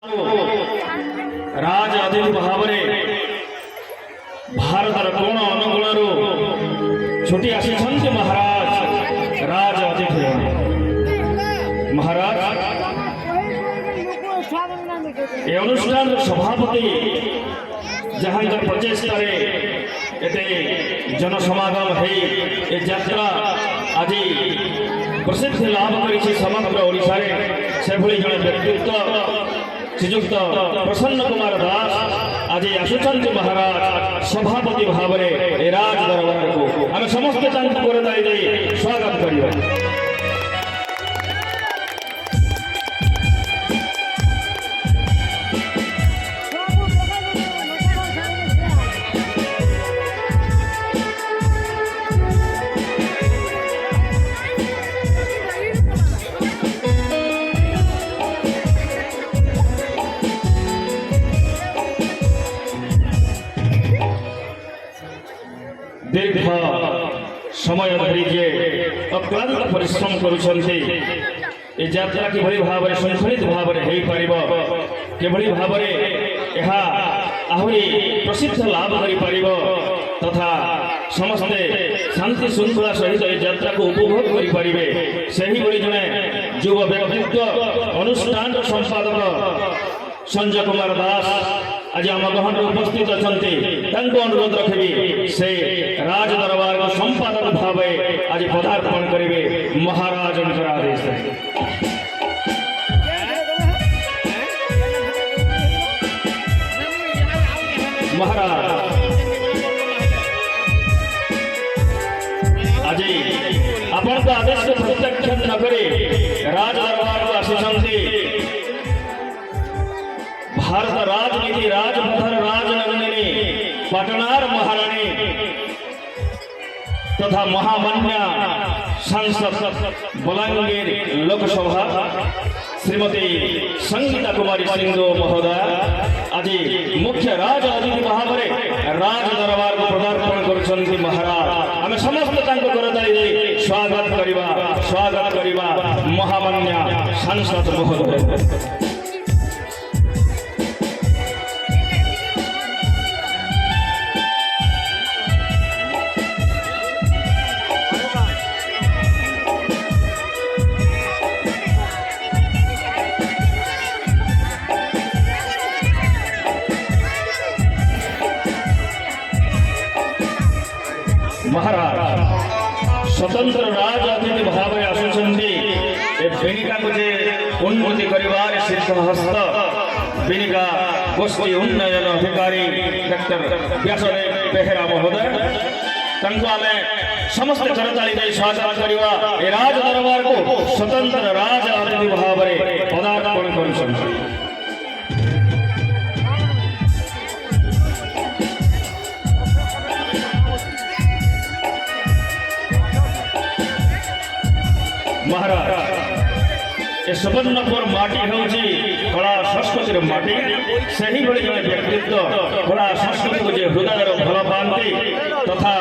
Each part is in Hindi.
राज अतिथि भाव भारतर कोण अनुकूल छुटी आसी महाराज राज अतिथि महाराज ए अनुष्ठान सभापति जहां प्रचेषार जनसमागम है यात्रा आज प्रसिद्धि लाभ कर समग्र ओडिशा से भली जड़े व्यक्तित्व श्रीजुक्त प्रसन्न कुमार दास आज आसुचंद महाराज सभापति भाव में राज दरबार को आम समस्त स्वागत करिबा। दीर्घ समय धरी जे अक्लांत परिश्रम करुछन्ति ए यात्रा किभଳି भाବରେ संखलित भाବରେ हेई परिबो किभଳି भाବରେ एहा आहुरी प्रसिद्ध लाभ करि परिबो तथा समस्ते शांति श्रृंखला सहित ए यात्रा को उपभोग करि परिबे सही भଳି जने युव व्यक्तित्व अनुष्ठान संपादक संजय कुमार दास आज आम गहन उपस्थित अच्छा अनुरोध रखी से राज दरबार को संपादक भाव आज पदार्पण करेंगे महाराज आदेश। महाराज आज आपण को आदेश को प्रत्याख्यान न करे राज दरबार को आसी भारत राजनीति राजपथर राजनंदिनी पटनार महारानी तथा महामान्य सांसद बलांगीर लोकसभा श्रीमती संगीता कुमारी सिंधु महोदय आज मुख्य राज अतिथि भाव में राज दरबार को पदार्पण कर महाराज आम समस्त स्वागत करवा महामान्य सांसद महोदय। महाराज स्वतंत्र राज अतिथि भाव आसुचंदी बेनिका को जे उन्नति करिवार सिद्धहस्त बेनिका गोष्ठी उन्नयन अधिकारी डॉक्टर व्यासदेव बेहेरा महोदय तांको आमे समस्त करताली दे स्वागत करिवा ए राज दरबार को स्वतंत्र राज अतिथि भाव में पदार्पण करुछन्ति। महाराज ए सुवर्णपुर माटी होची कला संस्कृतिर माटी सही भली जने व्यक्तित्व कला संस्कृति को जे हृदय भल पाती तथा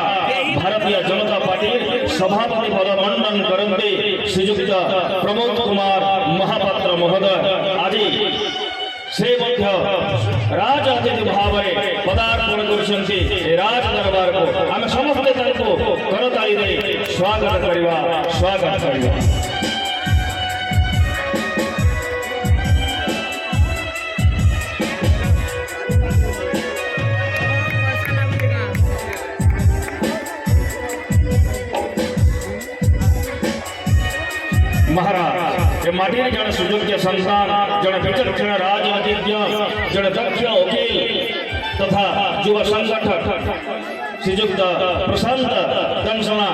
भारतीय जनता पार्टी सभापति पद मंडन करते श्रीजुक्त प्रमोद कुमार महापात्र महोदय आज से राज अतिथि भाव में पदार्पण कर राज दरबार को आम समस्ते करताली दे स्वागत करवा। महाराज ये माटी जन सुयोग्य संतान जन विचक्षण राजनीतिज्ञ जन दक्ष वकील तथा युवा संगठक श्रीजुक्त प्रशांत कंसना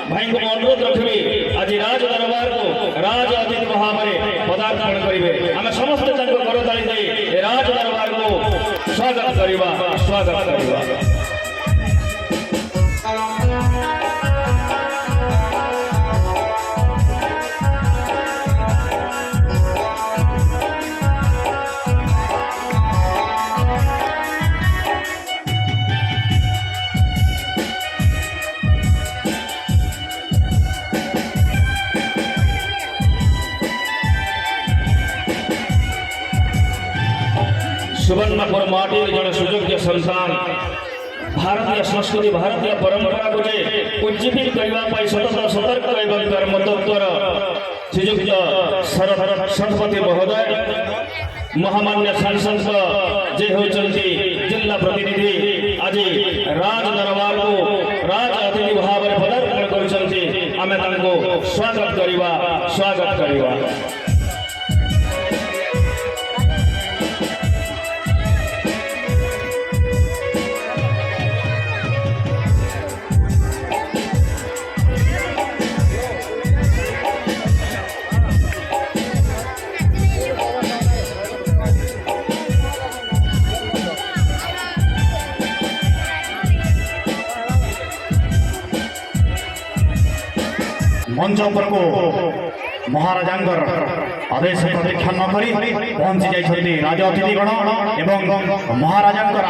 भाई को अनुरोध रखी आज राज दरबार को राज अतिथि भाव में पदार्पण करेंगे आम समस्त करताली दे राज दरबार को स्वागत करवा। सुवर्णपुर माटी जड़े सुयोग्य संतान भारतीय संस्कृति भारतीय परंपरा को उज्जीवित करने सतत सतर्क एवं कर्मतत्पर श्रीयुक्त शरद शतपति महोदय महामान्य सांसद जे होती जिला प्रतिनिधि आज राज दरबार को राज अतिथि भाव में पदार्पण कर स्वागत करवा मंच पर को महाराजांकर आदेश प्रतीक्षा न करी पहुंची जाइछथि राज अतिथिगण एवं महाराजांकर